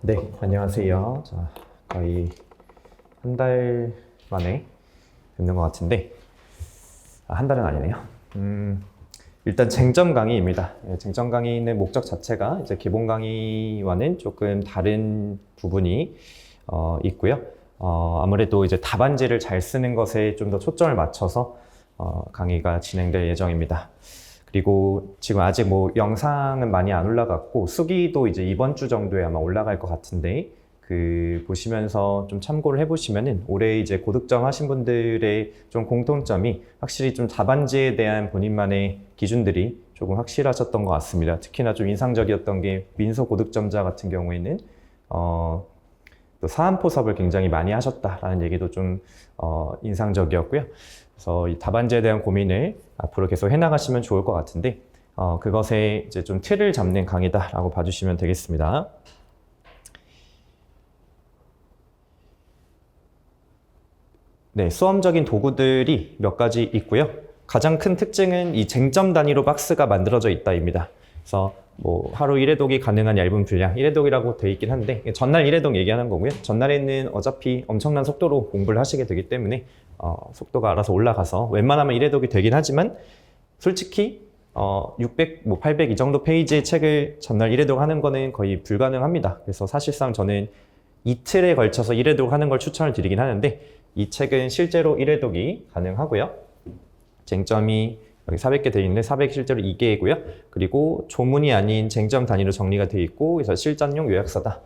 네, 안녕하세요. 자, 거의 한 달 만에 뵙는 것 같은데, 한 달은 아니네요. 일단 쟁점 강의입니다. 쟁점 강의의 목적 자체가 이제 기본 강의와는 조금 다른 부분이 있고요. 아무래도 이제 답안지를 잘 쓰는 것에 좀 더 초점을 맞춰서 강의가 진행될 예정입니다. 그리고 지금 아직 뭐 영상은 많이 안 올라갔고 수기도 이제 이번 주 정도에 아마 올라갈 것 같은데 보시면서 좀 참고를 해보시면은 올해 이제 고득점 하신 분들의 좀 공통점이 확실히 좀 답안지에 대한 본인만의 기준들이 조금 확실하셨던 것 같습니다. 특히나 좀 인상적이었던 게 민소 고득점자 같은 경우에는 또 사안포섭을 굉장히 많이 하셨다라는 얘기도 좀 인상적이었고요. 그래서 이 답안지에 대한 고민을 앞으로 계속 해나가시면 좋을 것 같은데 그것에 이제 좀 틀을 잡는 강의다라고 봐주시면 되겠습니다. 네, 수험적인 도구들이 몇 가지 있고요. 가장 큰 특징은 이 쟁점 단위로 박스가 만들어져 있다입니다. 그래서 뭐 하루 1회독이 가능한 얇은 분량 1회독이라고 돼 있긴 한데 전날 1회독 얘기하는 거고요. 전날에는 어차피 엄청난 속도로 공부를 하시게 되기 때문에 속도가 알아서 올라가서 웬만하면 1회독이 되긴 하지만 솔직히 600, 800 이 정도 페이지의 책을 전날 1회독 하는 거는 거의 불가능합니다. 그래서 사실상 저는 이틀에 걸쳐서 1회독 하는 걸 추천을 드리긴 하는데 이 책은 실제로 1회독이 가능하고요. 쟁점이 여기 400개 되어 있는데 400 실제로 2개이고요. 그리고 조문이 아닌 쟁점 단위로 정리가 되어 있고 그래서 실전용 요약서다.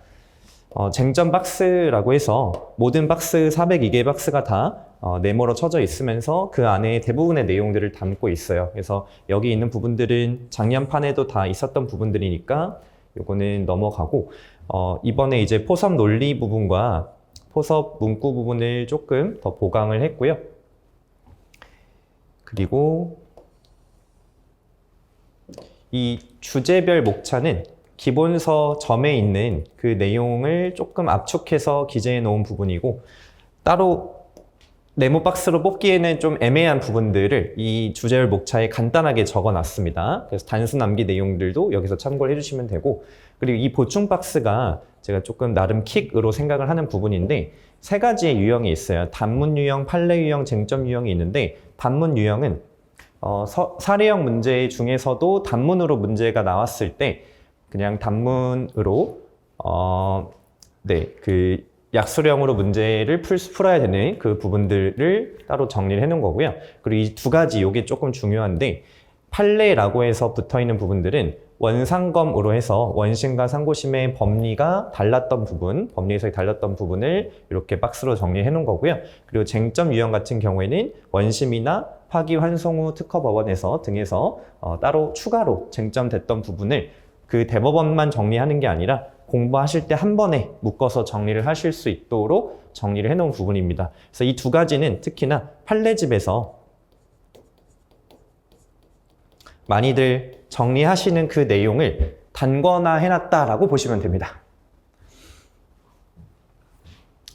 쟁점 박스라고 해서 모든 박스 402개의 박스가 다 네모로 쳐져 있으면서 그 안에 대부분의 내용들을 담고 있어요. 그래서 여기 있는 부분들은 작년 판에도 다 있었던 부분들이니까 요거는 넘어가고 이번에 이제 포섭 논리 부분과 포섭 문구 부분을 조금 더 보강을 했고요. 그리고 이 주제별 목차는 기본서 점에 있는 그 내용을 조금 압축해서 기재해 놓은 부분이고 따로 네모 박스로 뽑기에는 좀 애매한 부분들을 이 주제별 목차에 간단하게 적어 놨습니다. 그래서 단순 암기 내용들도 여기서 참고를 해주시면 되고 그리고 이 보충 박스가 제가 조금 나름 킥으로 생각을 하는 부분인데 세 가지의 유형이 있어요. 단문 유형, 판례 유형, 쟁점 유형이 있는데 단문 유형은 사례형 문제 중에서도 단문으로 문제가 나왔을 때 그냥 단문으로 그 약수령으로 문제를 풀어야 되는 그 부분들을 따로 정리를 해 놓은 거고요. 그리고 이 두 가지 이게 조금 중요한데 판례라고 해서 붙어 있는 부분들은 원상검으로 해서 원심과 상고심의 법리가 달랐던 부분, 법리 해석이 달랐던 부분을 이렇게 박스로 정리해 놓은 거고요. 그리고 쟁점 유형 같은 경우에는 원심이나 파기환송후 특허법원에서 등에서 따로 추가로 쟁점됐던 부분을 그 대법원만 정리하는 게 아니라 공부하실 때 한 번에 묶어서 정리를 하실 수 있도록 정리를 해놓은 부분입니다. 그래서 이 두 가지는 특히나 판례집에서 많이들 정리하시는 그 내용을 단권화 해놨다라고 보시면 됩니다.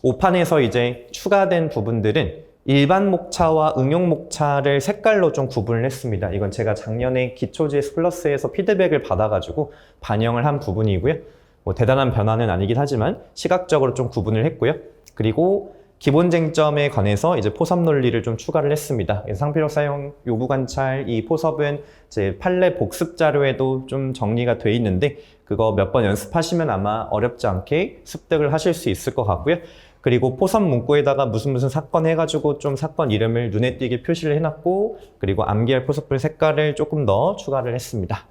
5판에서 이제 추가된 부분들은 일반 목차와 응용 목차를 색깔로 좀 구분을 했습니다. 이건 제가 작년에 기초GS 플러스에서 피드백을 받아가지고 반영을 한 부분이고요. 뭐 대단한 변화는 아니긴 하지만 시각적으로 좀 구분을 했고요. 그리고 기본 쟁점에 관해서 이제 포섭 논리를 좀 추가를 했습니다. 상필력 사용 요구 관찰 이 포섭은 제 판례 복습 자료에도 좀 정리가 돼 있는데 그거 몇 번 연습하시면 아마 어렵지 않게 습득을 하실 수 있을 것 같고요. 그리고 포섭 문구에다가 무슨 사건 해가지고 좀 사건 이름을 눈에 띄게 표시를 해놨고 그리고 암기할 포섭풀 색깔을 조금 더 추가를 했습니다.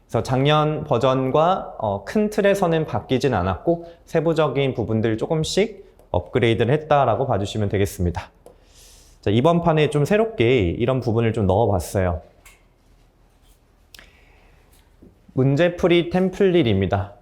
그래서 작년 버전과 큰 틀에서는 바뀌진 않았고 세부적인 부분들 조금씩 업그레이드를 했다라고 봐주시면 되겠습니다. 자, 이번 판에 좀 새롭게 이런 부분을 좀 넣어봤어요. 문제풀이 템플릿입니다.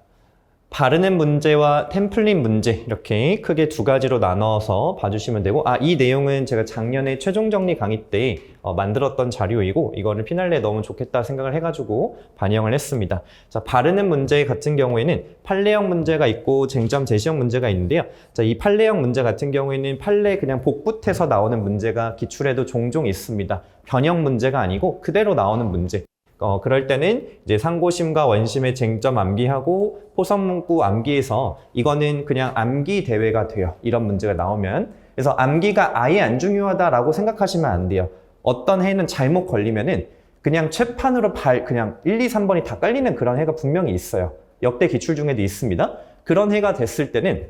바르는 문제와 템플릿 문제 이렇게 크게 두 가지로 나눠서 봐주시면 되고 이 내용은 제가 작년에 최종 정리 강의 때 만들었던 자료이고 이거를 피날레에 넣으면 좋겠다 생각을 해가지고 반영을 했습니다. 자, 바르는 문제 같은 경우에는 판례형 문제가 있고 쟁점 제시형 문제가 있는데요. 자, 이 판례형 문제 같은 경우에는 판례 그냥 복붙해서 나오는 문제가 기출에도 종종 있습니다. 변형 문제가 아니고 그대로 나오는 문제. 그럴 때는 이제 상고심과 원심의 쟁점 암기하고 포석 문구 암기해서 이거는 그냥 암기 대회가 돼요. 이런 문제가 나오면. 그래서 암기가 아예 안 중요하다라고 생각하시면 안 돼요. 어떤 해는 잘못 걸리면은 그냥 최판으로 그냥 1, 2, 3번이 다 깔리는 그런 해가 분명히 있어요. 역대 기출 중에도 있습니다. 그런 해가 됐을 때는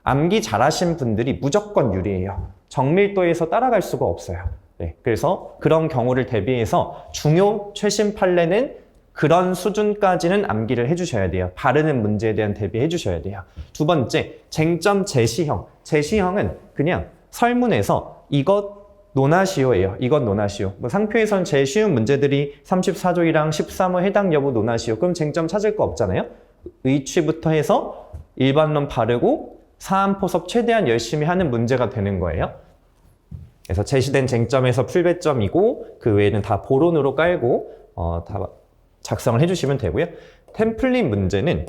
암기 잘하신 분들이 무조건 유리해요. 정밀도에서 따라갈 수가 없어요. 네, 그래서 그런 경우를 대비해서 중요 최신 판례는 그런 수준까지는 암기를 해주셔야 돼요. 바르는 문제에 대한 대비해 주셔야 돼요. 두 번째, 쟁점 제시형. 제시형은 그냥 설문에서 이것 논하시오예요. 이것 논하시오. 뭐 상표에선 제일 쉬운 문제들이 34조이랑 13호 해당 여부 논하시오. 그럼 쟁점 찾을 거 없잖아요. 의취부터 해서 일반론 바르고 사안포섭 최대한 열심히 하는 문제가 되는 거예요. 그래서 제시된 쟁점에서 풀배점이고 그 외에는 다 보론으로 깔고 다 작성을 해주시면 되고요. 템플릿 문제는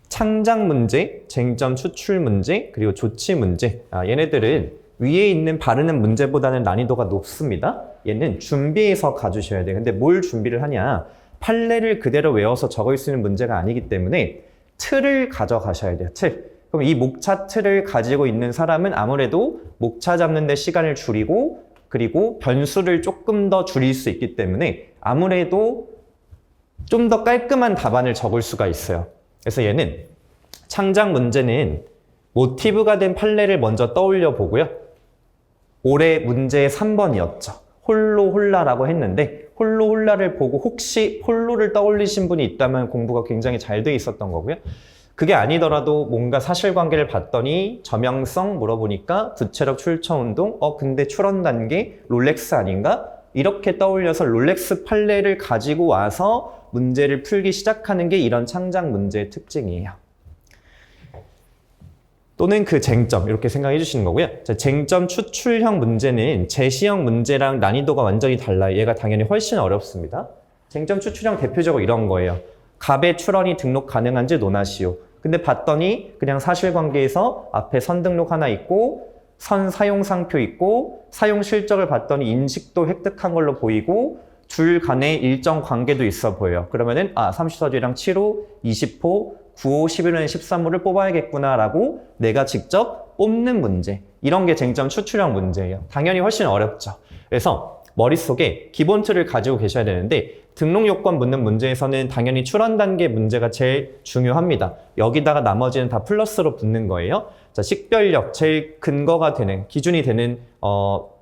창작 문제, 쟁점 추출 문제, 그리고 조치 문제. 얘네들은 위에 있는 바르는 문제보다는 난이도가 높습니다. 얘는 준비해서 가주셔야 돼요. 근데 뭘 준비를 하냐? 판례를 그대로 외워서 적을 수 있는 문제가 아니기 때문에 틀을 가져가셔야 돼요. 틀. 그럼 이 목차 틀을 가지고 있는 사람은 아무래도 목차 잡는 데 시간을 줄이고 그리고 변수를 조금 더 줄일 수 있기 때문에 아무래도 좀 더 깔끔한 답안을 적을 수가 있어요. 그래서 얘는 창작 문제는 모티브가 된 판례를 먼저 떠올려 보고요. 올해 문제 3번이었죠. 홀로 홀라라고 했는데 홀로 홀라를 보고 혹시 홀로를 떠올리신 분이 있다면 공부가 굉장히 잘 돼 있었던 거고요. 그게 아니더라도 뭔가 사실관계를 봤더니 저명성 물어보니까 부채력 출처운동 근데 출원 단계 롤렉스 아닌가? 이렇게 떠올려서 롤렉스 판례를 가지고 와서 문제를 풀기 시작하는 게 이런 창작 문제의 특징이에요. 또는 그 쟁점 이렇게 생각해 주시는 거고요. 자, 쟁점 추출형 문제는 제시형 문제랑 난이도가 완전히 달라요. 얘가 당연히 훨씬 어렵습니다. 쟁점 추출형 대표적으로 이런 거예요. 갑의 출원이 등록 가능한지 논하시오. 근데 봤더니 그냥 사실관계에서 앞에 선 등록 하나 있고 선 사용상표 있고 사용 실적을 봤더니 인식도 획득한 걸로 보이고 둘 간에 일정 관계도 있어 보여요. 그러면은 34조랑 7호, 20호, 9호, 11호는 13호를 뽑아야겠구나 라고 내가 직접 뽑는 문제. 이런 게 쟁점 추출형 문제예요. 당연히 훨씬 어렵죠. 그래서 머릿속에 기본 틀을 가지고 계셔야 되는데 등록 요건 묻는 문제에서는 당연히 출원 단계 문제가 제일 중요합니다. 여기다가 나머지는 다 플러스로 붙는 거예요. 자, 식별력 제일 근거가 되는 기준이 되는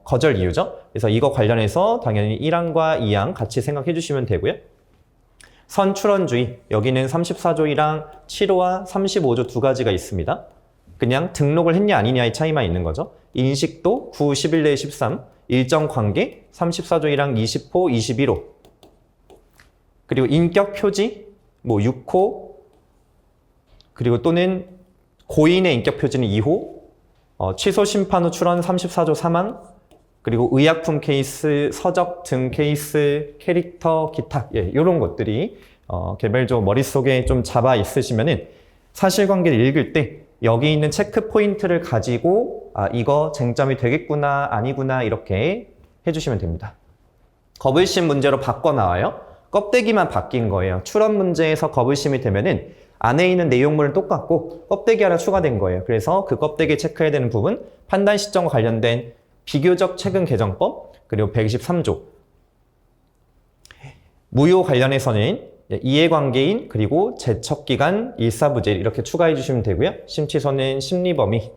거절 이유죠. 그래서 이거 관련해서 당연히 1항과 2항 같이 생각해 주시면 되고요. 선출원주의 여기는 34조이랑 7호와 35조 두 가지가 있습니다. 그냥 등록을 했냐 아니냐의 차이만 있는 거죠. 인식도 9, 11 내에 13 일정 관계 34조이랑 20호, 21호 그리고 인격 표지 6호 그리고 또는 고인의 인격 표지는 2호 취소 심판 후 출원 34조 3항 그리고 의약품 케이스, 서적 등 케이스, 캐릭터, 기타 이런 것들이 개별적으로 머릿속에 좀 잡아 있으시면은 사실관계를 읽을 때 여기 있는 체크 포인트를 가지고 이거 쟁점이 되겠구나 아니구나 이렇게 해주시면 됩니다. 거불심 문제로 바꿔 나와요. 껍데기만 바뀐 거예요. 출원 문제에서 거불심이 되면은 안에 있는 내용물은 똑같고 껍데기 하나 추가된 거예요. 그래서 그 껍데기 체크해야 되는 부분 판단 시점과 관련된 비교적 최근 개정법 그리고 123조 무효 관련해서는 이해관계인 그리고 제척기간 일사부재 이렇게 추가해 주시면 되고요. 심취소는 심리범위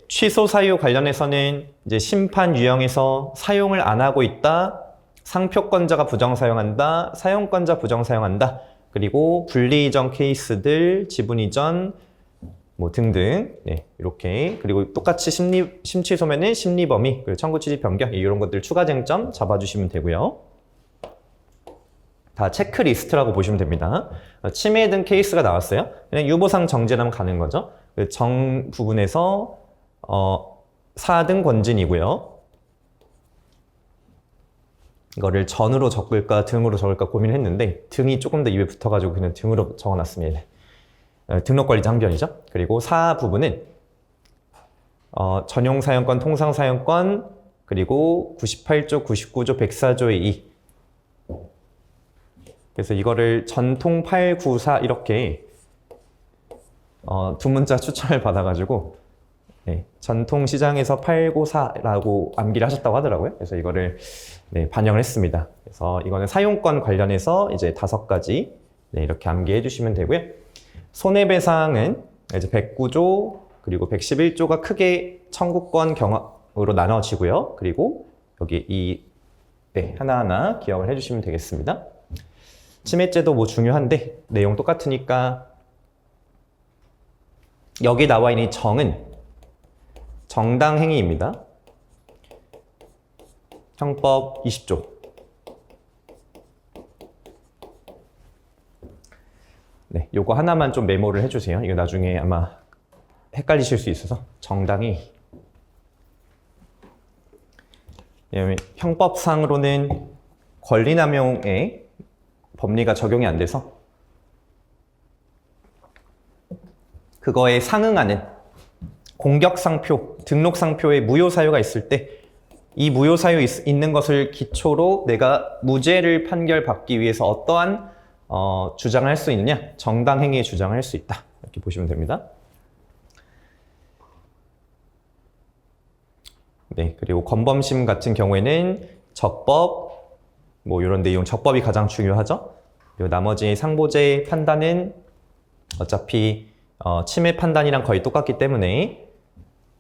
취소 사유 관련해서는 이제 심판 유형에서 사용을 안 하고 있다 상표권자가 부정사용한다 사용권자 부정사용한다 그리고 분리이전 케이스들 지분이전 등등 이렇게 그리고 똑같이 심취소면은 심리범위 그리고 청구 취지 변경 이런 것들 추가 쟁점 잡아주시면 되고요. 다 체크리스트라고 보시면 됩니다. 침해 등 케이스가 나왔어요. 그냥 유보상 정지하면 가는 거죠. 그 정 부분에서 4등 권진이고요. 이거를 전으로 적을까 등으로 적을까 고민했는데 등이 조금 더 입에 붙어가지고 그냥 등으로 적어놨습니다. 등록관리자 항변이죠. 그리고 4 부분은 전용사용권, 통상사용권, 그리고 98조, 99조, 104조의 2. 그래서 이거를 전통 894 이렇게 두 문자 추천을 받아가지고 네, 전통 시장에서 894라고 암기를 하셨다고 하더라고요. 그래서 이거를 네, 반영을 했습니다. 그래서 이거는 사용권 관련해서 이제 5가지 네, 이렇게 암기해 주시면 되고요. 손해배상은 이제 109조 그리고 111조가 크게 청구권 경험으로 나눠지고요. 그리고 여기 이 네, 하나하나 기억을 해주시면 되겠습니다. 침해죄도 뭐 중요한데 내용 똑같으니까 여기 나와 있는 이 정은 정당행위입니다. 형법 20조. 네, 요거 하나만 좀 메모를 해주세요. 이거 나중에 아마 헷갈리실 수 있어서 정당이 형법상으로는 권리남용에 법리가 적용이 안 돼서 그거에 상응하는 공격상표, 등록상표에 무효사유가 있을 때 이 무효사유 있는 것을 기초로 내가 무죄를 판결받기 위해서 어떠한 주장을 할 수 있느냐? 정당행위의 주장을 할 수 있다. 이렇게 보시면 됩니다. 네, 그리고 권범심 같은 경우에는 적법, 뭐 이런 내용, 적법이 가장 중요하죠. 그리고 나머지 상보죄 판단은 어차피 침해 판단이랑 거의 똑같기 때문에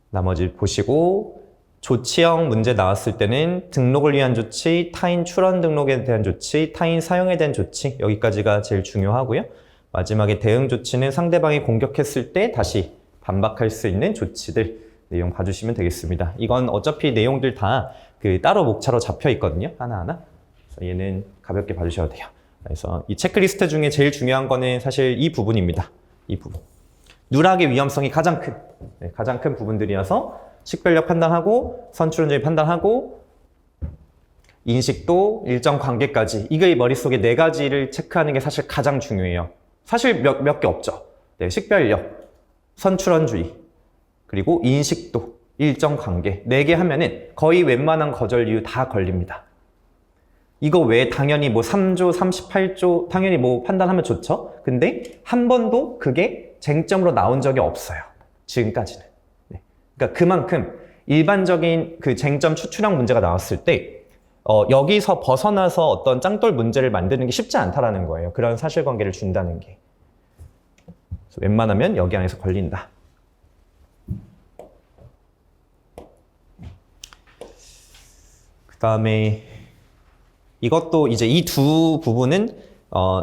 나머지 보시고 조치형 문제 나왔을 때는 등록을 위한 조치, 타인 출원 등록에 대한 조치, 타인 사용에 대한 조치 여기까지가 제일 중요하고요. 마지막에 대응 조치는 상대방이 공격했을 때 다시 반박할 수 있는 조치들 내용 봐주시면 되겠습니다. 이건 어차피 내용들 다 따로 목차로 잡혀 있거든요. 하나하나. 그래서 얘는 가볍게 봐주셔도 돼요. 그래서 이 체크리스트 중에 제일 중요한 거는 사실 이 부분입니다. 이 부분. 누락의 위험성이 가장 큰 부분들이어서 식별력 판단하고 선출원적인 판단하고 인식도 일정 관계까지 이게 머릿속에 4가지를 체크하는 게 사실 가장 중요해요. 사실 몇 개 없죠. 네, 식별력, 선출원주의, 그리고 인식도, 일정 관계 4개 하면은 거의 웬만한 거절 이유 다 걸립니다. 이거 외에 당연히 뭐 3조, 38조 당연히 뭐 판단하면 좋죠. 근데 한 번도 그게 쟁점으로 나온 적이 없어요. 지금까지는. 네. 그러니까 그만큼 일반적인 그 쟁점 추출형 문제가 나왔을 때 여기서 벗어나서 어떤 짱돌 문제를 만드는 게 쉽지 않다라는 거예요. 그런 사실관계를 준다는 게. 그래서 웬만하면 여기 안에서 걸린다. 그 다음에 이것도 이제 이 두 부분은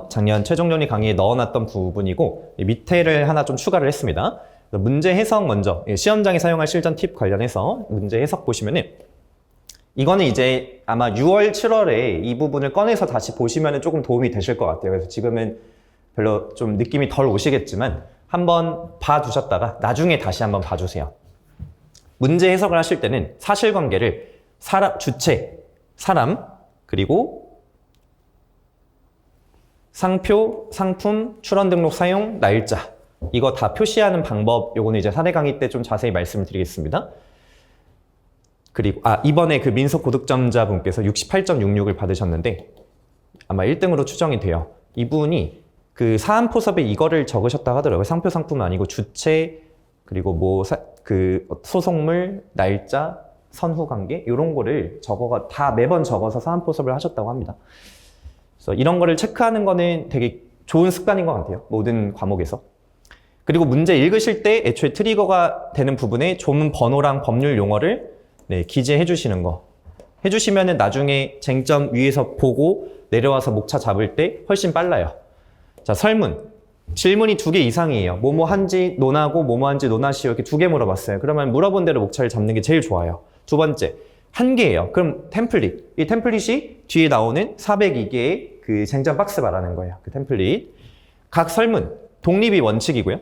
작년 최종론리 강의에 넣어놨던 부분이고 밑에를 하나 좀 추가를 했습니다. 문제 해석 먼저 시험장에 사용할 실전 팁 관련해서 문제 해석 보시면은 이거는 이제 아마 6월, 7월에 이 부분을 꺼내서 다시 보시면은 조금 도움이 되실 것 같아요. 그래서 지금은 별로 좀 느낌이 덜 오시겠지만 한번 봐두셨다가 나중에 다시 한번 봐주세요. 문제 해석을 하실 때는 사실관계를 주체, 사람, 그리고 상표, 상품, 출원 등록 사용, 날짜 이거 다 표시하는 방법 요거는 이제 사례 강의 때 좀 자세히 말씀을 드리겠습니다. 그리고 이번에 그 민속 고득점자 분께서 68.66을 받으셨는데 아마 1등으로 추정이 돼요. 이분이 그 사안포섭에 이거를 적으셨다고 하더라고요. 상표, 상품은 아니고 주체, 그리고 뭐 그 소속물, 날짜, 선후관계 이런 거를 다 매번 적어서 사안포섭을 하셨다고 합니다. 그래서 이런 거를 체크하는 거는 되게 좋은 습관인 것 같아요. 모든 과목에서. 그리고 문제 읽으실 때 애초에 트리거가 되는 부분에 조문 번호랑 법률 용어를 기재해 주시는 거. 해주시면은 나중에 쟁점 위에서 보고 내려와서 목차 잡을 때 훨씬 빨라요. 자, 설문. 질문이 2개 이상이에요. 뭐뭐 한지 논하고 뭐뭐 한지 논하시오 이렇게 2개 물어봤어요. 그러면 물어본 대로 목차를 잡는 게 제일 좋아요. 두 번째, 1개예요. 그럼 템플릿. 이 템플릿이 뒤에 나오는 402개의 그 쟁점 박스 말하는 거예요. 그 템플릿. 각 설문, 독립이 원칙이고요.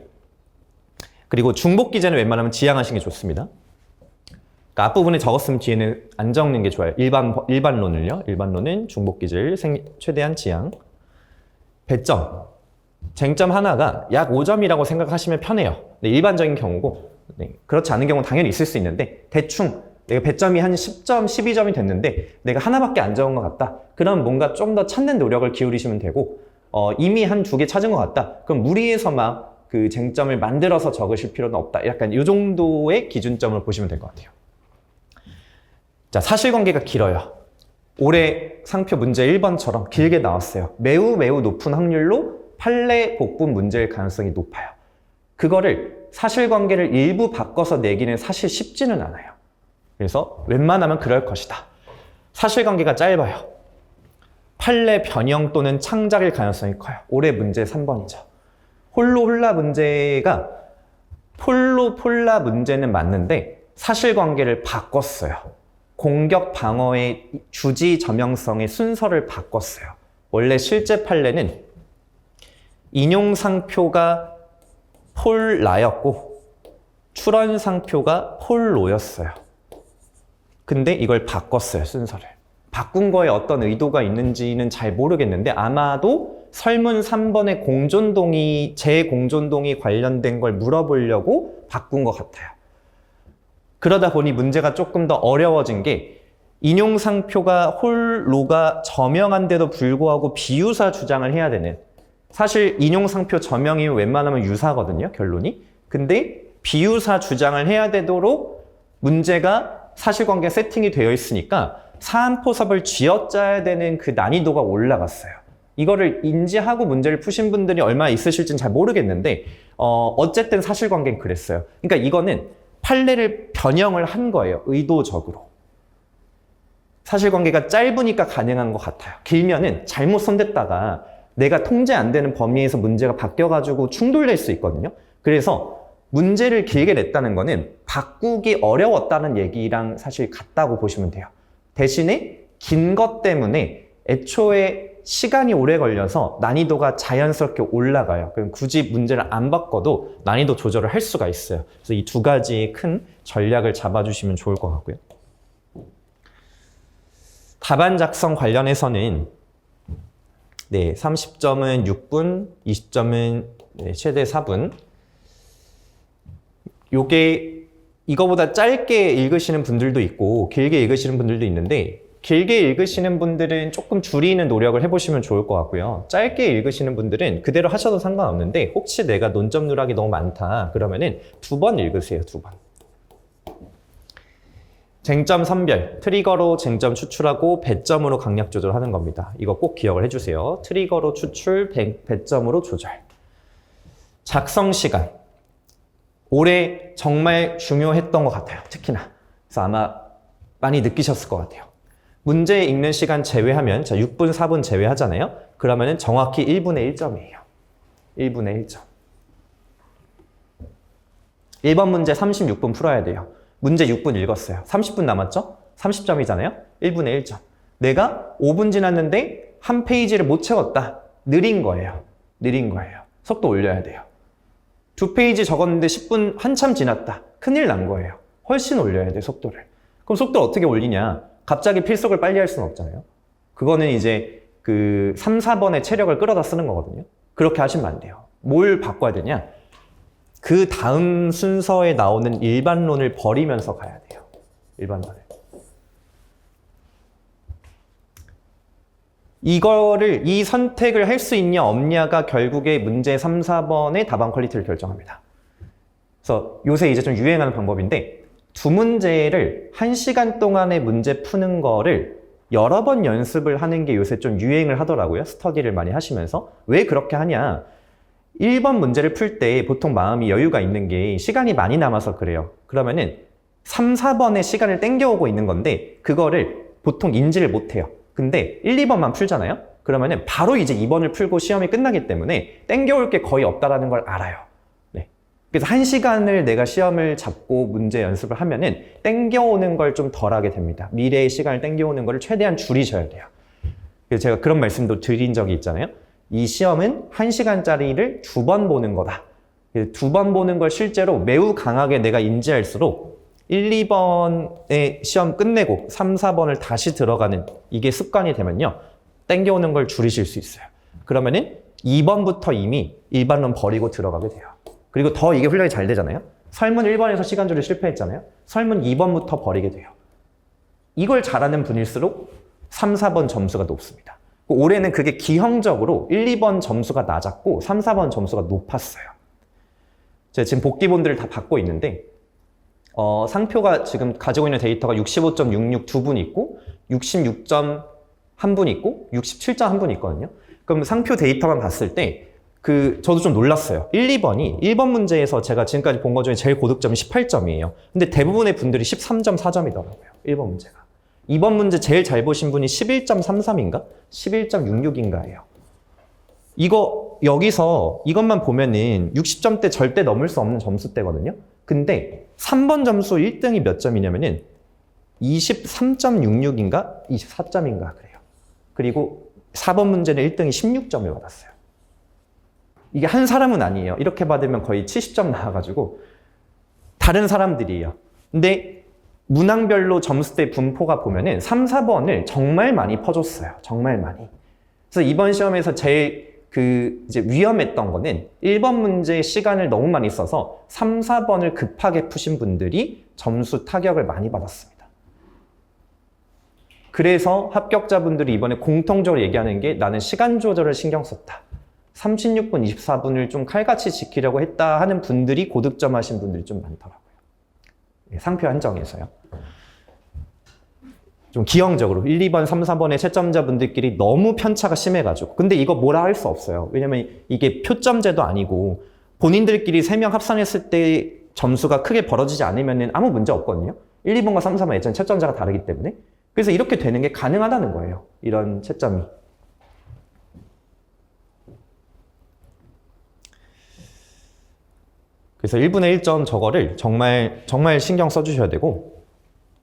그리고 중복 기재는 웬만하면 지양하시는 게 좋습니다. 그러니까 앞부분에 적었으면 뒤에는 안 적는 게 좋아요. 일반론을요. 일반론은 중복 기재를 최대한 지양. 배점. 쟁점 하나가 약 5점이라고 생각하시면 편해요. 네, 일반적인 경우고 그렇지 않은 경우는 당연히 있을 수 있는데 대충 내가 배점이 한 10점, 12점이 됐는데 내가 하나밖에 안 적은 것 같다. 그럼 뭔가 좀 더 찾는 노력을 기울이시면 되고 이미 한 2개 찾은 것 같다. 그럼 무리해서 막 그 쟁점을 만들어서 적으실 필요는 없다. 약간 이 정도의 기준점을 보시면 될 것 같아요. 자, 사실관계가 길어요. 올해 상표 문제 1번처럼 길게 나왔어요. 매우 높은 확률로 판례 복분 문제일 가능성이 높아요. 그거를 사실관계를 일부 바꿔서 내기는 사실 쉽지는 않아요. 그래서 웬만하면 그럴 것이다. 사실관계가 짧아요. 판례 변형 또는 창작일 가능성이 커요. 올해 문제 3번이죠. 홀로 홀라 문제가 폴로 폴라 문제는 맞는데 사실관계를 바꿨어요. 공격 방어의 주지 저명성의 순서를 바꿨어요. 원래 실제 판례는 인용상표가 폴라였고 출원상표가 폴로였어요. 근데 이걸 바꿨어요, 순서를. 바꾼 거에 어떤 의도가 있는지는 잘 모르겠는데 아마도 설문 3번의 공존동의, 재공존동의 관련된 걸 물어보려고 바꾼 것 같아요. 그러다 보니 문제가 조금 더 어려워진 게 인용상표가 홀로가 저명한데도 불구하고 비유사 주장을 해야 되는, 사실 인용상표 저명이면 웬만하면 유사거든요, 결론이. 근데 비유사 주장을 해야 되도록 문제가 사실관계 세팅이 되어 있으니까 사안포섭을 쥐어짜야 되는 그 난이도가 올라갔어요. 이거를 인지하고 문제를 푸신 분들이 얼마나 있으실지는 잘 모르겠는데 어쨌든 사실관계는 그랬어요. 그러니까 이거는 판례를 변형을 한 거예요. 의도적으로. 사실관계가 짧으니까 가능한 것 같아요. 길면은 잘못 손댔다가 내가 통제 안 되는 범위에서 문제가 바뀌어가지고 충돌될 수 있거든요. 그래서 문제를 길게 냈다는 거는 바꾸기 어려웠다는 얘기랑 사실 같다고 보시면 돼요. 대신에 긴 것 때문에 애초에 시간이 오래 걸려서 난이도가 자연스럽게 올라가요. 그럼 굳이 문제를 안 바꿔도 난이도 조절을 할 수가 있어요. 그래서 이 두 가지의 큰 전략을 잡아주시면 좋을 것 같고요. 답안 작성 관련해서는 30점은 6분, 20점은 최대 4분. 요게 이거보다 짧게 읽으시는 분들도 있고 길게 읽으시는 분들도 있는데 길게 읽으시는 분들은 조금 줄이는 노력을 해보시면 좋을 것 같고요. 짧게 읽으시는 분들은 그대로 하셔도 상관없는데 혹시 내가 논점 누락이 너무 많다 그러면은 2번 읽으세요. 2번. 쟁점 선별, 트리거로 쟁점 추출하고 배점으로 강약 조절하는 겁니다. 이거 꼭 기억을 해주세요. 트리거로 추출, 배점으로 조절. 작성 시간. 올해 정말 중요했던 것 같아요. 특히나. 그래서 아마 많이 느끼셨을 것 같아요. 문제 읽는 시간 제외하면, 자, 6분, 4분 제외하잖아요? 그러면은 정확히 1분의 1점이에요. 1분의 1점. 1번 문제 36분 풀어야 돼요. 문제 6분 읽었어요. 30분 남았죠? 30점이잖아요? 1분의 1점. 내가 5분 지났는데 한 페이지를 못 채웠다. 느린 거예요. 느린 거예요. 속도 올려야 돼요. 2페이지 적었는데 10분 한참 지났다. 큰일 난 거예요. 훨씬 올려야 돼요, 속도를. 그럼 속도를 어떻게 올리냐? 갑자기 필속을 빨리 할 수는 없잖아요. 그거는 이제 그 3, 4번의 체력을 끌어다 쓰는 거거든요. 그렇게 하시면 안 돼요. 뭘 바꿔야 되냐? 그 다음 순서에 나오는 일반론을 버리면서 가야 돼요. 일반론을. 이 선택을 할 수 있냐 없냐가 결국에 문제 3, 4번의 답안 퀄리티를 결정합니다. 그래서 요새 이제 좀 유행하는 방법인데 2문제를 1시간 동안의 문제 푸는 거를 여러 번 연습을 하는 게 요새 좀 유행을 하더라고요. 스터디를 많이 하시면서. 왜 그렇게 하냐? 1번 문제를 풀 때 보통 마음이 여유가 있는 게 시간이 많이 남아서 그래요. 그러면은 3, 4번의 시간을 땡겨오고 있는 건데 그거를 보통 인지를 못해요. 근데 1, 2번만 풀잖아요? 그러면은 바로 이제 2번을 풀고 시험이 끝나기 때문에 땡겨올 게 거의 없다라는 걸 알아요. 네. 그래서 1시간을 내가 시험을 잡고 문제 연습을 하면은 땡겨오는 걸 좀 덜하게 됩니다. 미래의 시간을 땡겨오는 걸 최대한 줄이셔야 돼요. 그래서 제가 그런 말씀도 드린 적이 있잖아요. 이 시험은 1시간짜리를 2번 보는 거다. 2번 보는 걸 실제로 매우 강하게 내가 인지할수록 1, 2번의 시험 끝내고 3, 4번을 다시 들어가는 이게 습관이 되면요. 땡겨오는 걸 줄이실 수 있어요. 그러면은 2번부터 이미 일반론 버리고 들어가게 돼요. 그리고 더 이게 훈련이 잘 되잖아요. 설문 1번에서 시간조를 실패했잖아요. 설문 2번부터 버리게 돼요. 이걸 잘하는 분일수록 3, 4번 점수가 높습니다. 올해는 그게 기형적으로 1, 2번 점수가 낮았고 3, 4번 점수가 높았어요. 제가 지금 복귀본들을 다 받고 있는데 상표가 지금 가지고 있는 데이터가 65.66 두 분 있고 66점 한 분 있고 67점 한 분 있거든요. 그럼 상표 데이터만 봤을 때 저도 좀 놀랐어요. 1, 2번이 1번 문제에서 제가 지금까지 본 것 중에 제일 고득점이 18점이에요. 근데 대부분의 분들이 13.4점이더라고요. 1번 문제가. 2번 문제 제일 잘 보신 분이 11.33인가? 11.66인가예요. 여기서 이것만 보면은 60점대 절대 넘을 수 없는 점수대거든요. 근데 3번 점수 1등이 몇 점이냐면은 23.66인가? 24점인가 그래요. 그리고 4번 문제는 1등이 16점을 받았어요. 이게 한 사람은 아니에요. 이렇게 받으면 거의 70점 나와가지고 다른 사람들이에요. 근데 문항별로 점수대 분포가 보면은 3, 4번을 정말 많이 퍼줬어요. 정말 많이. 그래서 이번 시험에서 제일 이제 위험했던 거는 1번 문제 시간을 너무 많이 써서 3, 4번을 급하게 푸신 분들이 점수 타격을 많이 받았습니다. 그래서 합격자분들이 이번에 공통적으로 얘기하는 게 나는 시간 조절을 신경 썼다. 36분, 24분을 좀 칼같이 지키려고 했다 하는 분들이 고득점 하신 분들이 좀 많더라고요. 상표 한정에서요. 좀 기형적으로 1, 2번, 3, 4번의 채점자분들끼리 너무 편차가 심해가지고 근데 이거 뭐라 할 수 없어요. 왜냐면 이게 표점제도 아니고 본인들끼리 3명 합산했을 때 점수가 크게 벌어지지 않으면 아무 문제 없거든요. 1, 2번과 3, 4번 예전 채점자가 다르기 때문에 그래서 이렇게 되는 게 가능하다는 거예요. 이런 채점이. 그래서 1분의 1점 저거를 정말 신경 써주셔야 되고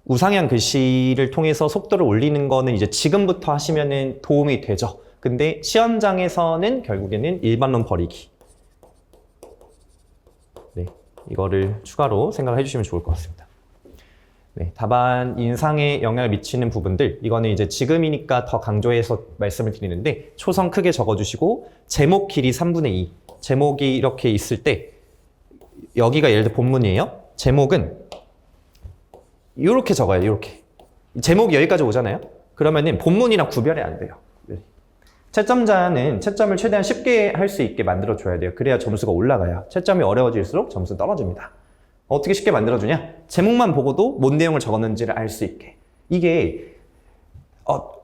우상향 글씨를 통해서 속도를 올리는 거는 이제 지금부터 하시면은 도움이 되죠. 근데 시험장에서는 결국에는 일반론 버리기. 네, 이거를 추가로 생각을 해주시면 좋을 것 같습니다. 네, 답안 인상에 영향을 미치는 부분들, 이거는 이제 지금이니까 더 강조해서 말씀을 드리는데 초성 크게 적어주시고 제목 길이 3분의 2. 제목이 이렇게 있을 때 여기가 예를 들어 본문이에요. 제목은 이렇게 적어요. 이렇게. 제목이 여기까지 오잖아요. 그러면은 본문이랑 구별이 안 돼요. 네. 채점자는 채점을 최대한 쉽게 할 수 있게 만들어줘야 돼요. 그래야 점수가 올라가요. 채점이 어려워질수록 점수 떨어집니다. 어떻게 쉽게 만들어주냐? 제목만 보고도 뭔 내용을 적었는지를 알 수 있게. 이게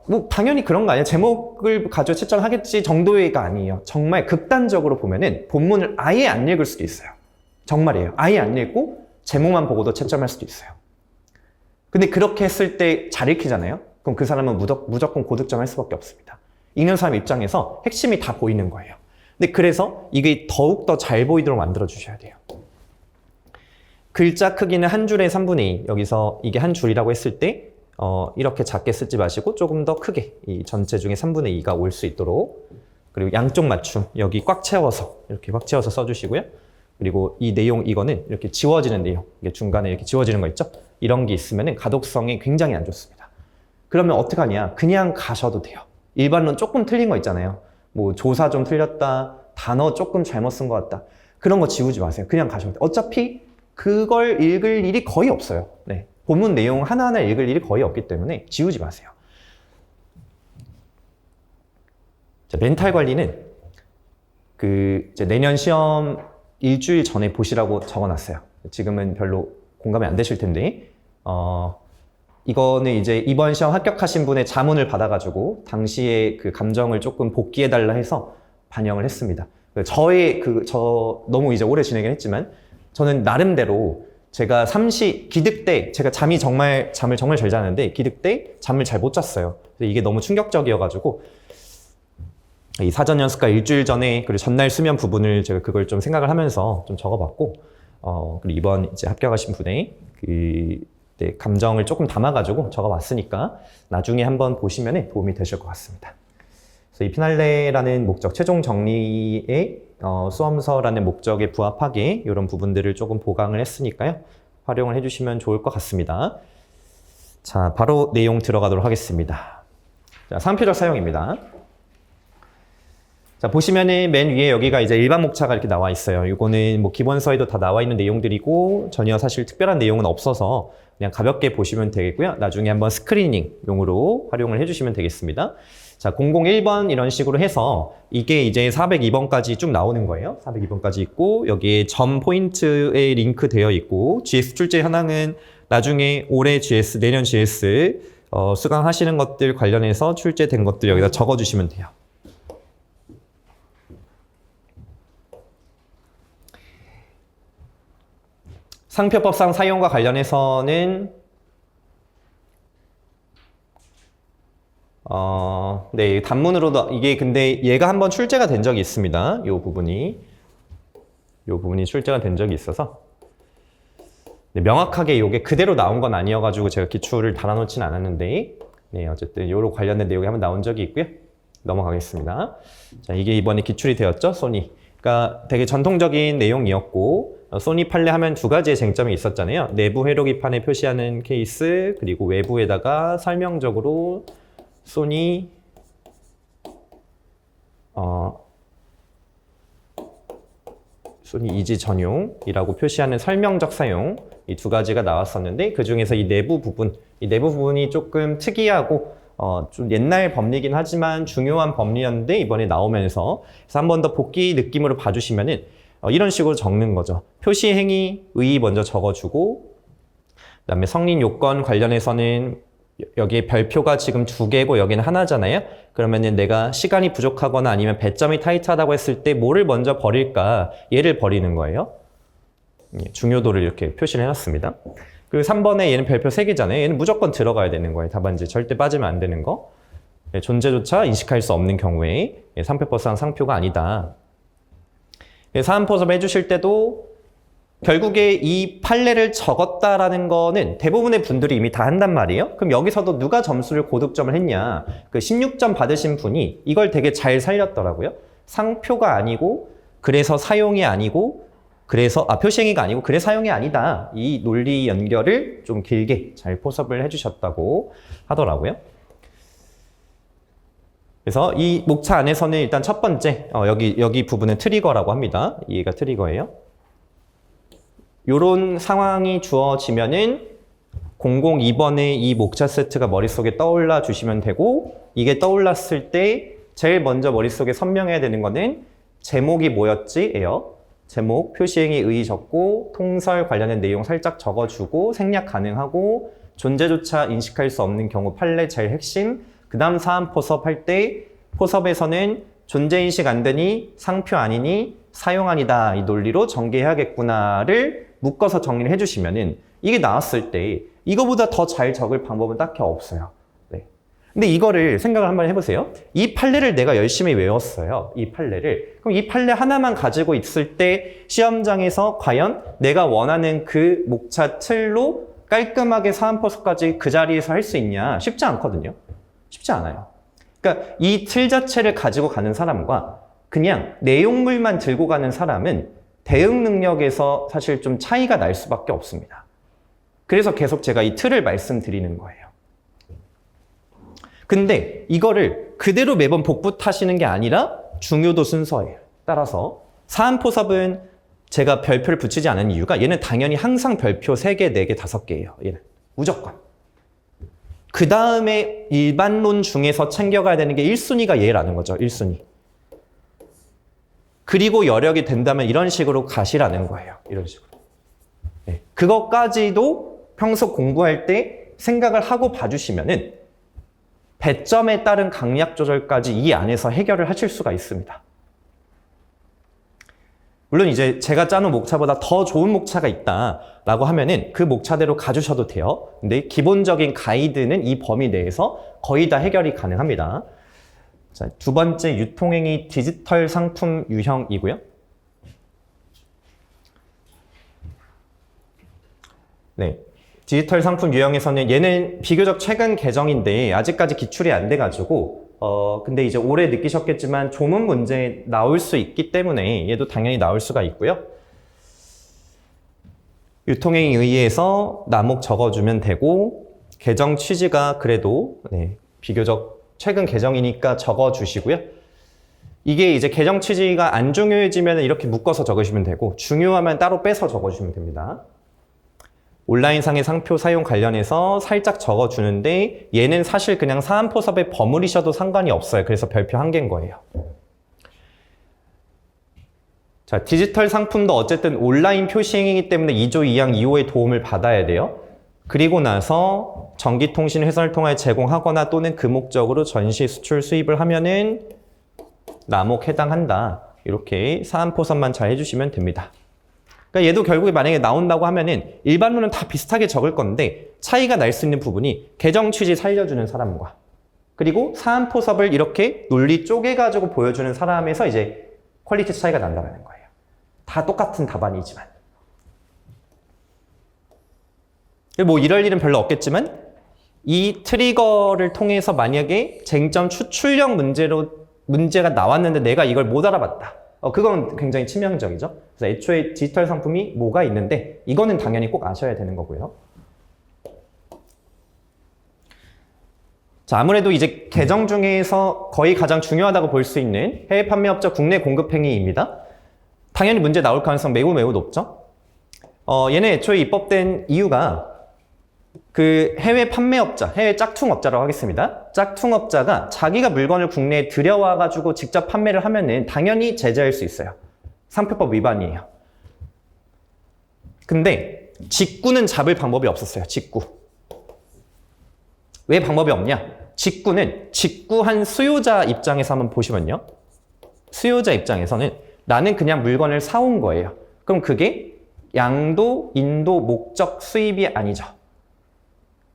뭐 당연히 그런 거 아니에요. 제목을 가지고 채점하겠지 정도가 아니에요. 정말 극단적으로 보면은 본문을 아예 안 읽을 수도 있어요. 정말이에요. 아예 안 읽고 제목만 보고도 채점할 수도 있어요. 근데 그렇게 했을 때 잘 읽히잖아요? 그럼 그 사람은 무조건 고득점 할 수밖에 없습니다. 읽는 사람 입장에서 핵심이 다 보이는 거예요. 근데 그래서 이게 더욱더 잘 보이도록 만들어 주셔야 돼요. 글자 크기는 한 줄에 3분의 2. 여기서 이게 한 줄이라고 했을 때 이렇게 작게 쓰지 마시고 조금 더 크게 이 전체 중에 3분의 2가 올 수 있도록 그리고 양쪽 맞춤 여기 꽉 채워서 이렇게 꽉 채워서 써주시고요. 그리고 이 내용 이거는 이렇게 지워지는 내용 이게 중간에 이렇게 지워지는 거 있죠? 이런 게 있으면 가독성이 굉장히 안 좋습니다. 그러면 어떻게 하냐? 그냥 가셔도 돼요. 일반론 조금 틀린 거 있잖아요. 뭐 조사 좀 틀렸다, 단어 조금 잘못 쓴 것 같다. 그런 거 지우지 마세요. 그냥 가셔도 돼요. 어차피 그걸 읽을 일이 거의 없어요. 네. 본문 내용 하나하나 읽을 일이 거의 없기 때문에 지우지 마세요. 자, 멘탈 관리는 이제 내년 시험 일주일 전에 보시라고 적어놨어요. 지금은 별로 공감이 안 되실 텐데 이거는 이제 이번 시험 합격하신 분의 자문을 받아가지고 당시에 그 감정을 조금 복기해달라 해서 반영을 했습니다. 저 너무 이제 오래 진행을 했지만 저는 나름대로 제가 기득 때 제가 잠을 정말 잘 자는데 기득 때 잠을 잘 못 잤어요. 이게 너무 충격적이어가지고 이 사전 연습과 일주일 전에 그리고 전날 수면 부분을 제가 그걸 좀 생각을 하면서 좀 적어봤고 그리고 이번 이제 합격하신 분의 네, 감정을 조금 담아가지고 적어봤으니까 나중에 한번 보시면 도움이 되실 것 같습니다. 그래서 이 피날레라는 목적, 최종 정리의 수험서라는 목적에 부합하게 이런 부분들을 조금 보강을 했으니까요. 활용을 해주시면 좋을 것 같습니다. 자, 바로 내용 들어가도록 하겠습니다. 자, 상표적 사용입니다. 자, 보시면은 맨 위에 여기가 이제 일반 목차가 이렇게 나와 있어요. 이거는 뭐 기본서에도 다 나와 있는 내용들이고 전혀 사실 특별한 내용은 없어서 그냥 가볍게 보시면 되겠고요. 나중에 한번 스크리닝용으로 활용을 해주시면 되겠습니다. 자, 001번 이런 식으로 해서 이게 이제 402번까지 쭉 나오는 거예요. 402번까지 있고 여기에 점 포인트에 링크 되어 있고 GS 출제 현황은 나중에 올해 GS, 내년 GS 수강하시는 것들 관련해서 출제된 것들 여기다 적어주시면 돼요. 상표법상 사용과 관련해서는 네, 단문으로도 이게 근데 얘가 한번 출제가 된 적이 있습니다. 이 부분이 출제가 된 적이 있어서 네, 명확하게 이게 그대로 나온 건 아니어가지고 제가 기출을 달아놓진 않았는데 네, 어쨌든 요로 관련된 내용이 한번 나온 적이 있고요. 넘어가겠습니다. 자, 이게 이번에 기출이 되었죠, 소니. 그러니까 되게 전통적인 내용이었고 소니 판례 하면 두 가지의 쟁점이 있었잖아요. 내부 회로기판에 표시하는 케이스 그리고 외부에다가 설명적으로 소니 소니 이지 전용이라고 표시하는 설명적 사용 이 두 가지가 나왔었는데 그 중에서 이 내부 부분이 조금 특이하고 좀 옛날 법리긴 하지만 중요한 법리였는데 이번에 나오면서 한 번 더 복기 느낌으로 봐주시면은 이런 식으로 적는 거죠. 표시 행위 의 먼저 적어주고 그다음에 성립 요건 관련해서는 여기에 별표가 지금 2개고 여기는 하나잖아요. 그러면은 내가 시간이 부족하거나 아니면 배점이 타이트하다고 했을 때 뭐를 먼저 버릴까? 얘를 버리는 거예요. 중요도를 이렇게 표시를 해놨습니다. 그리고 3번에 얘는 별표 3개잖아요. 얘는 무조건 들어가야 되는 거예요. 답안지 절대 빠지면 안 되는 거. 존재조차 인식할 수 없는 경우에 상표법상 상표가 아니다. 사안포섭 해주실 때도 결국에 이 판례를 적었다라는 거는 대부분의 분들이 이미 다 한단 말이에요. 그럼 여기서도 누가 점수를 고득점을 했냐. 그 16점 받으신 분이 이걸 되게 잘 살렸더라고요. 상표가 아니고 그래서 사용이 아니고 그래서 표시행위가 아니고 그래 사용이 아니다. 이 논리 연결을 좀 길게 잘 포섭을 해주셨다고 하더라고요. 그래서 이 목차 안에서는 일단 첫 번째 여기 부분은 트리거라고 합니다. 얘가 트리거예요. 요런 상황이 주어지면은 002번의 이 목차 세트가 머릿속에 떠올라 주시면 되고 이게 떠올랐을 때 제일 먼저 머릿속에 선명해야 되는 거는 제목이 뭐였지? 예요. 제목, 표시행위 의 적고 통설 관련된 내용 살짝 적어주고 생략 가능하고 존재조차 인식할 수 없는 경우 판례 제일 핵심 그 다음 사안 포섭 할 때 포섭에서는 존재인식 안 되니 상표 아니니 사용 아니다 이 논리로 전개해야겠구나를 묶어서 정리를 해주시면은 이게 나왔을 때 이거보다 더 잘 적을 방법은 딱히 없어요. 네. 근데 이거를 생각을 한번 해보세요. 이 판례를 내가 열심히 외웠어요. 이 판례를. 그럼 이 판례 하나만 가지고 있을 때 시험장에서 과연 내가 원하는 그 목차 틀로 깔끔하게 사안포섭까지 그 자리에서 할 수 있냐? 쉽지 않거든요. 쉽지 않아요. 그러니까 이 틀 자체를 가지고 가는 사람과 그냥 내용물만 들고 가는 사람은 대응 능력에서 사실 좀 차이가 날 수밖에 없습니다. 그래서 계속 제가 이 틀을 말씀드리는 거예요. 근데 이거를 그대로 매번 복붙 하시는 게 아니라 중요도 순서예요. 따라서 사안포섭은 제가 별표를 붙이지 않은 이유가 얘는 당연히 항상 별표 3개, 4개, 5개예요. 얘는 무조건. 그 다음에 일반론 중에서 챙겨가야 되는 게 1순위가 얘라는 거죠. 1순위. 그리고 여력이 된다면 이런 식으로 가시라는 거예요. 이런 식으로. 네. 그것까지도 평소 공부할 때 생각을 하고 봐주시면은 배점에 따른 강약 조절까지 이 안에서 해결을 하실 수가 있습니다. 물론 이제 제가 짜놓은 목차보다 더 좋은 목차가 있다라고 하면은 그 목차대로 가주셔도 돼요. 근데 기본적인 가이드는 이 범위 내에서 거의 다 해결이 가능합니다. 자, 두 번째 유통행위 디지털 상품 유형이고요. 네. 디지털 상품 유형에서는 얘는 비교적 최근 개정인데 아직까지 기출이 안 돼가지고 근데 이제 올해 느끼셨겠지만 조문 문제 나올 수 있기 때문에 얘도 당연히 나올 수가 있고요. 유통행위 의의에서 나목 적어주면 되고 개정 취지가 그래도 비교적 최근 개정이니까 적어주시고요. 이게 이제 개정 취지가 안 중요해지면 이렇게 묶어서 적으시면 되고 중요하면 따로 빼서 적어주시면 됩니다. 온라인상의 상표 사용 관련해서 살짝 적어주는데 얘는 사실 그냥 사안포섭에 버무리셔도 상관이 없어요. 그래서 별표 1개인 거예요. 자, 디지털 상품도 어쨌든 온라인 표시행위이기 때문에 2조 2항 2호의 도움을 받아야 돼요. 그리고 나서 전기통신 회선을 통하여 제공하거나 또는 그 목적으로 전시 수출 수입을 하면은 남목 해당한다. 이렇게 사안포섭만 잘 해주시면 됩니다. 그러니까 얘도 결국에 만약에 나온다고 하면은 일반론은 다 비슷하게 적을 건데 차이가 날 수 있는 부분이 개정 취지 살려주는 사람과 그리고 사안포섭을 이렇게 논리 쪼개가지고 보여주는 사람에서 이제 퀄리티 차이가 난다는 거예요. 다 똑같은 답안이지만. 뭐 이럴 일은 별로 없겠지만 이 트리거를 통해서 만약에 쟁점 추출형 문제가 나왔는데 내가 이걸 못 알아봤다. 그건 굉장히 치명적이죠. 그래서 애초에 디지털 상품이 뭐가 있는데 이거는 당연히 꼭 아셔야 되는 거고요. 자, 아무래도 이제 개정 중에서 거의 가장 중요하다고 볼 수 있는 해외 판매업자 국내 공급 행위입니다. 당연히 문제 나올 가능성 매우 높죠. 얘는 애초에 입법된 이유가 그 해외 판매업자, 해외 짝퉁업자라고 하겠습니다. 짝퉁업자가 자기가 물건을 국내에 들여와가지고 직접 판매를 하면은 당연히 제재할 수 있어요. 상표법 위반이에요. 근데 직구는 잡을 방법이 없었어요. 직구. 왜 방법이 없냐? 직구는 직구한 수요자 입장에서 한번 보시면요. 수요자 입장에서는 나는 그냥 물건을 사온 거예요. 그럼 그게 양도, 인도, 목적 수입이 아니죠.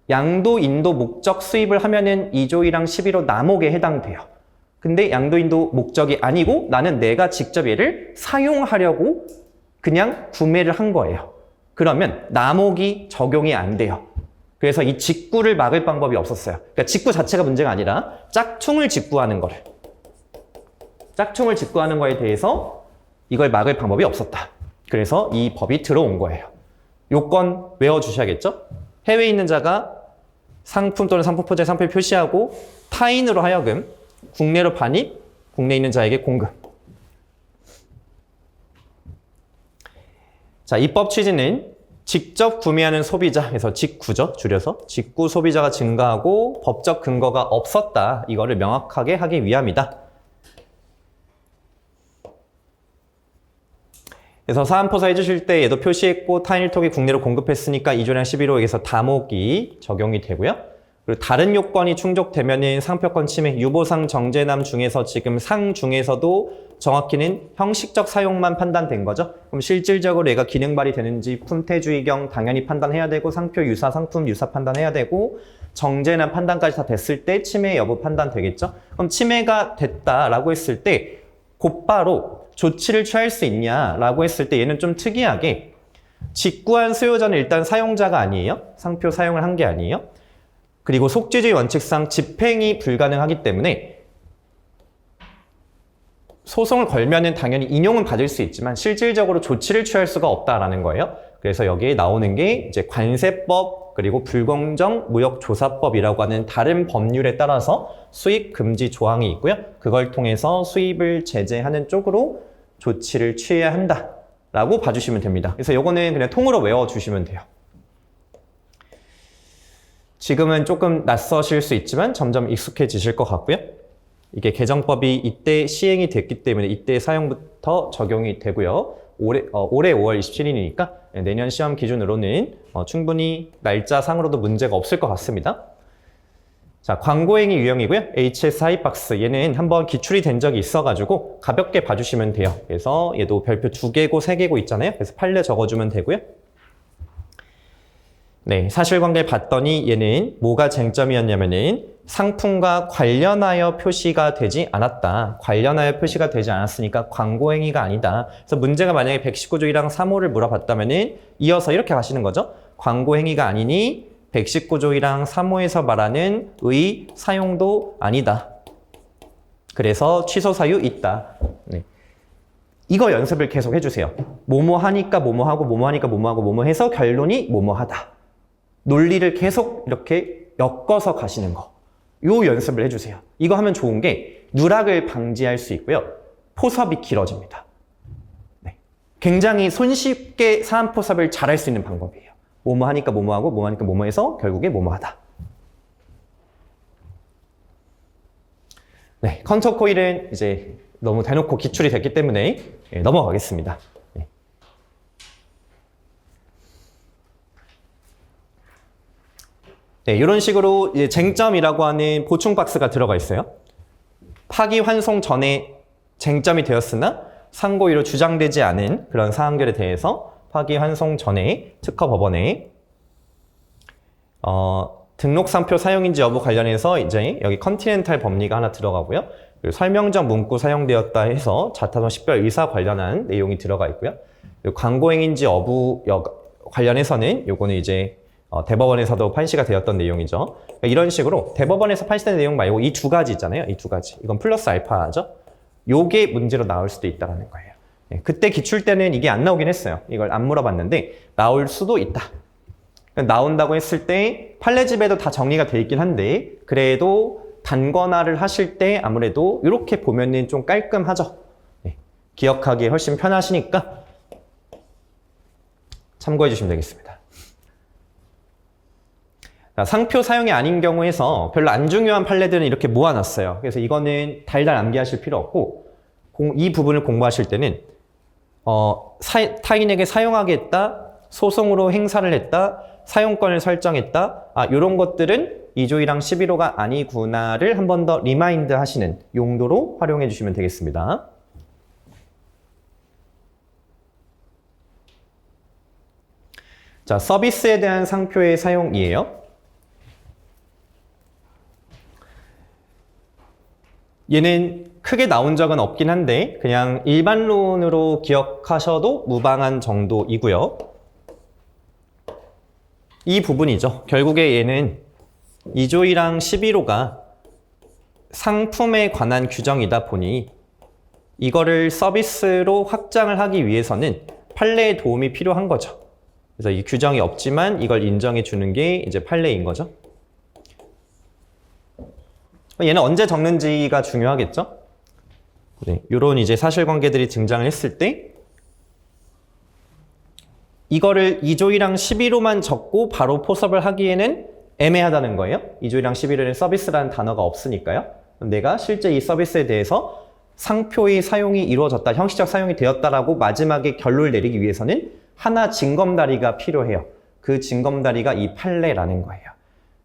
양도, 인도, 목적 수입을 하면은 2조 1항 11호 남목에 해당돼요. 근데 양도, 인도, 목적이 아니고 나는 내가 직접 얘를 사용하려고 그냥 구매를 한 거예요. 그러면 남목이 적용이 안 돼요. 그래서 이 직구를 막을 방법이 없었어요. 그러니까 직구 자체가 문제가 아니라 짝퉁을 직구하는 거를. 짝퉁을 직구하는 거에 대해서 이걸 막을 방법이 없었다. 그래서 이 법이 들어온 거예요. 요건 외워주셔야겠죠? 해외에 있는 자가 상품 또는 상품 포장에 상표를 표시하고 타인으로 하여금 국내로 반입, 국내에 있는 자에게 공급. 자, 입법 취지는 직접 구매하는 소비자에서 직구죠. 줄여서 직구 소비자가 증가하고 법적 근거가 없었다. 이거를 명확하게 하기 위함이다. 그래서 사안포사 해주실 때 얘도 표시했고 타인을 통해 국내로 공급했으니까 2조량 11호에서 다목이 적용이 되고요. 그리고 다른 요건이 충족되면은 상표권 침해, 유보상 정제남 중에서 지금 상 중에서도 정확히는 형식적 사용만 판단된 거죠. 그럼 실질적으로 얘가 기능 발휘되는지 품태주의경 당연히 판단해야 되고 상표 유사, 상품 유사 판단해야 되고 정제남 판단까지 다 됐을 때 침해 여부 판단되겠죠. 그럼 침해가 됐다라고 했을 때 곧바로 조치를 취할 수 있냐라고 했을 때 얘는 좀 특이하게 직구한 수요자는 일단 사용자가 아니에요. 상표 사용을 한 게 아니에요. 그리고 속죄주의 원칙상 집행이 불가능하기 때문에 소송을 걸면은 당연히 인용은 받을 수 있지만 실질적으로 조치를 취할 수가 없다라는 거예요. 그래서 여기에 나오는 게 이제 관세법 그리고 불공정 무역조사법이라고 하는 다른 법률에 따라서 수입 금지 조항이 있고요. 그걸 통해서 수입을 제재하는 쪽으로 조치를 취해야 한다라고 봐주시면 됩니다. 그래서 요거는 그냥 통으로 외워주시면 돼요. 지금은 조금 낯서실 수 있지만 점점 익숙해지실 것 같고요. 이게 개정법이 이때 시행이 됐기 때문에 이때 사용부터 적용이 되고요. 올해 5월 27일이니까 내년 시험 기준으로는 충분히 날짜상으로도 문제가 없을 것 같습니다. 자, 광고행위 유형이고요. HS 하이박스 얘는 한번 기출이 된 적이 있어가지고 가볍게 봐주시면 돼요. 그래서 얘도 별표 2개고 3개고 있잖아요. 그래서 판례 적어주면 되고요. 네, 사실관계를 봤더니 얘는 뭐가 쟁점이었냐면은 상품과 관련하여 표시가 되지 않았다. 관련하여 표시가 되지 않았으니까 광고행위가 아니다. 그래서 문제가 만약에 119조 1항 3호를 물어봤다면은 이어서 이렇게 가시는 거죠. 광고행위가 아니니 119조 1항 3호에서 말하는 의 사용도 아니다. 그래서 취소 사유 있다. 네. 이거 연습을 계속 해주세요. 뭐뭐 하니까 뭐뭐 하고 뭐뭐 하니까 뭐뭐 하고 뭐뭐 해서 결론이 뭐뭐 하다. 논리를 계속 이렇게 엮어서 가시는 거. 요 연습을 해주세요. 이거 하면 좋은 게 누락을 방지할 수 있고요. 포섭이 길어집니다. 네. 굉장히 손쉽게 사안 포섭을 잘할 수 있는 방법이에요. 뭐뭐 하니까 뭐뭐 하고 뭐뭐 하니까 뭐뭐 해서 결국에 뭐뭐 하다. 네, 컨터 코일은 이제 너무 대놓고 기출이 됐기 때문에 넘어가겠습니다. 네. 네, 이런 식으로 이제 쟁점이라고 하는 보충 박스가 들어가 있어요. 파기환송 전에 쟁점이 되었으나 상고의로 주장되지 않은 그런 사항들에 대해서 파기환송 전에 특허법원에 등록상표 사용인지 여부 관련해서 이제 여기 컨티넨탈 법리가 하나 들어가고요. 그리고 설명적 문구 사용되었다 해서 자타성 식별 의사 관련한 내용이 들어가 있고요. 그리고 광고행위인지 여부 관련해서는 요거는 이제 대법원에서도 판시가 되었던 내용이죠. 그러니까 이런 식으로 대법원에서 판시된 내용 말고 이 두 가지 있잖아요. 이 두 가지. 이건 플러스 알파죠. 요게 문제로 나올 수도 있다는 거예요. 네, 그때 기출 때는 이게 안 나오긴 했어요. 이걸 안 물어봤는데 나올 수도 있다. 그러니까 나온다고 했을 때 판례집에도 다 정리가 돼 있긴 한데 그래도 단권화를 하실 때 아무래도 이렇게 보면은 좀 깔끔하죠. 네, 기억하기 훨씬 편하시니까 참고해 주시면 되겠습니다. 상표 사용이 아닌 경우에서 별로 안 중요한 판례들은 이렇게 모아놨어요. 그래서 이거는 달달 암기하실 필요 없고 이 부분을 공부하실 때는 타인에게 사용하겠다, 소송으로 행사를 했다, 사용권을 설정했다, 이런 것들은 2조 1항 11호가 아니구나를 한 번 더 리마인드 하시는 용도로 활용해 주시면 되겠습니다. 자, 서비스에 대한 상표의 사용이에요. 얘는 크게 나온 적은 없긴 한데 그냥 일반론으로 기억하셔도 무방한 정도이고요. 이 부분이죠. 결국에 얘는 2조 1항 11호가 상품에 관한 규정이다 보니 이거를 서비스로 확장을 하기 위해서는 판례의 도움이 필요한 거죠. 그래서 이 규정이 없지만 이걸 인정해 주는 게 이제 판례인 거죠. 얘는 언제 적는지가 중요하겠죠? 네, 이런 이제 사실관계들이 등장을 했을 때 이거를 2조 1항 11호만 적고 바로 포섭을 하기에는 애매하다는 거예요. 2조 1항 11호는 서비스라는 단어가 없으니까요. 내가 실제 이 서비스에 대해서 상표의 사용이 이루어졌다, 형식적 사용이 되었다라고 마지막에 결론을 내리기 위해서는 하나 징검다리가 필요해요. 그 징검다리가 이 판례라는 거예요.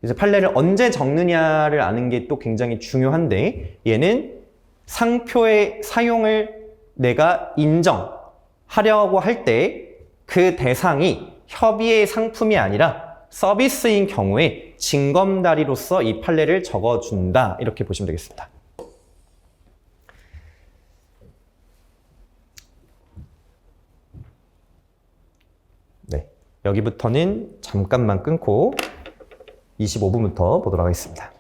그래서 판례를 언제 적느냐를 아는 게 또 굉장히 중요한데 얘는 상표의 사용을 내가 인정하려고 할 때 그 대상이 협의의 상품이 아니라 서비스인 경우에 징검다리로서 이 판례를 적어준다. 이렇게 보시면 되겠습니다. 네, 여기부터는 잠깐만 끊고 25분부터 보도록 하겠습니다.